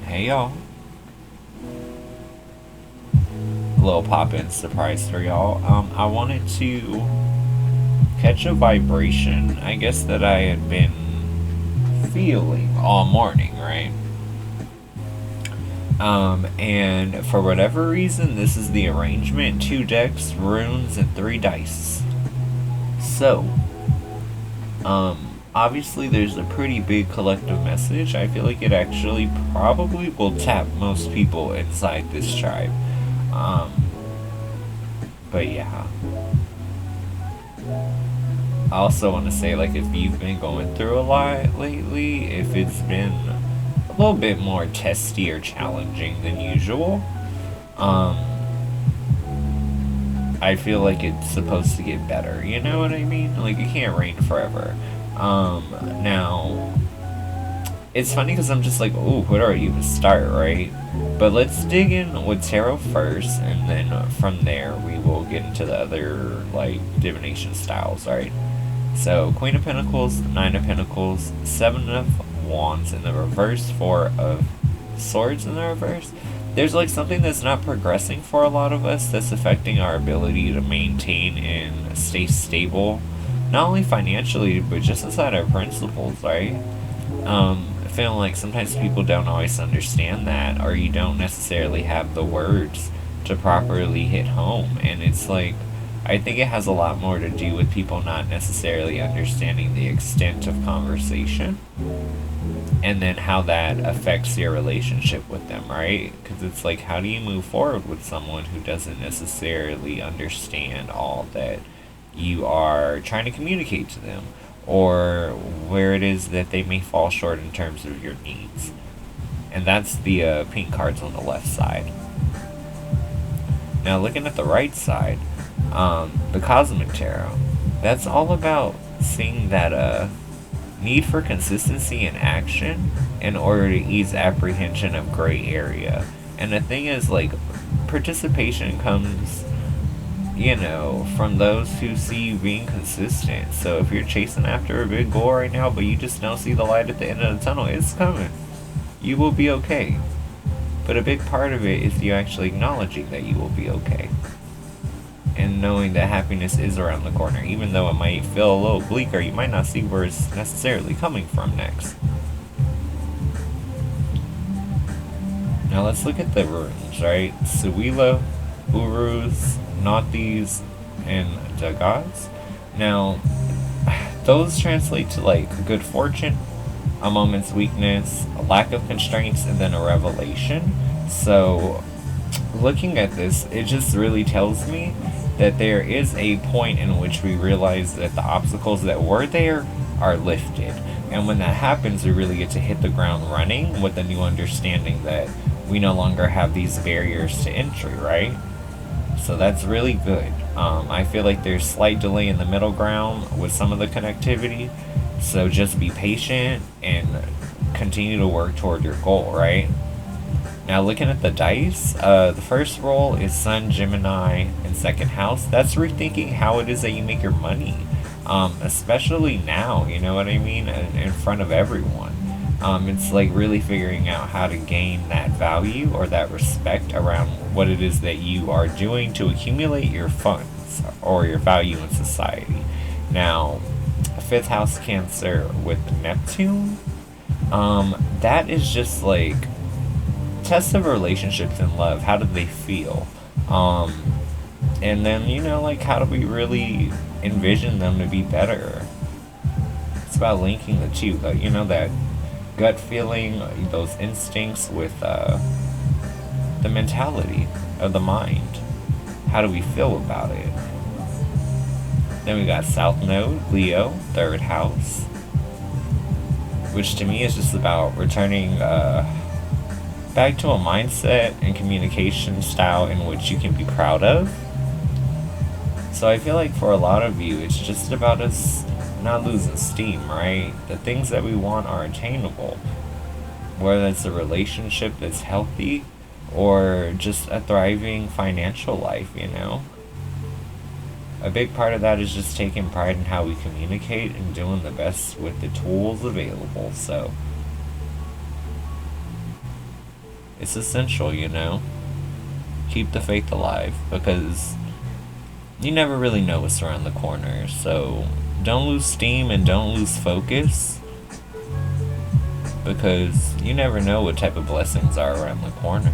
Hey y'all. A little pop-in surprise for y'all. I wanted to catch a vibration, I guess, that I had been feeling all morning, right? And for whatever reason, this is the arrangement: 2 decks, runes, and 3 dice. So, obviously there's a pretty big collective message. I feel like it actually probably will tap most people inside this tribe. Um, but yeah. I also want to say, like, if you've been going through a lot lately, if it's been a little bit more testy or challenging than usual, um, I feel like it's supposed to get better. You know what I mean? Like, it can't rain forever. Now, it's funny because I'm just like, oh, where do I even start, right? But let's dig in with tarot first, and then from there we will get into the other, like, divination styles, right? So, Queen of Pentacles, Nine of Pentacles, Seven of Wands in the reverse, Four of Swords in the reverse. There's like something that's not progressing for a lot of us that's affecting our ability to maintain and stay stable, not only financially, but just inside our principles, right? Feeling like sometimes people don't always understand that, or you don't necessarily have the words to properly hit home. And it's like, I think it has a lot more to do with people not necessarily understanding the extent of conversation, and then how that affects your relationship with them, right? Because it's like, how do you move forward with someone who doesn't necessarily understand all that you are trying to communicate to them, or where it is that they may fall short in terms of your needs? And that's the pink cards on the left side. Now, looking at the right side, the Cosmic Tarot, that's all about seeing that need for consistency and action in order to ease apprehension of gray area. And the thing is, like, participation comes, from those who see you being consistent. So if you're chasing after a big goal right now, but you just don't see the light at the end of the tunnel, it's coming. You will be okay. But a big part of it is you actually acknowledging that you will be okay, and knowing that happiness is around the corner. Even though it might feel a little bleaker, you might not see where it's necessarily coming from next. Now let's look at the runes, right? Suila, Uruz, Naughties, and Dagas. Now, those translate to, like, good fortune, a moment's weakness, a lack of constraints, and then a revelation. So, looking at this, it just really tells me that there is a point in which we realize that the obstacles that were there are lifted. And when that happens, we really get to hit the ground running with a new understanding that we no longer have these barriers to entry, right? So that's really good. I feel like there's slight delay in the middle ground with some of the connectivity. So just be patient and continue to work toward your goal, right? Now, looking at the dice, the first roll is Sun, Gemini, and second house. That's rethinking how it is that you make your money, especially now, you know what I mean, in front of everyone. It's like really figuring out how to gain that value or that respect around what it is that you are doing to accumulate your funds or your value in society. Now, fifth house Cancer with Neptune, that is just like test of relationships and love. How do they feel? And then, like, how do we really envision them to be better? It's about linking the two, but that gut feeling, those instincts with the mentality of the mind. How do we feel about it? Then we got South Node, Leo, third house, which to me is just about returning back to a mindset and communication style in which you can be proud of. So I feel like for a lot of you, it's just about us not losing steam, right? The things that we want are attainable, whether it's a relationship that's healthy or just a thriving financial life, A big part of that is just taking pride in how we communicate and doing the best with the tools available. So It's essential, Keep the faith alive, because you never really know what's around the corner. So don't lose steam and don't lose focus, because you never know what type of blessings are around the corner.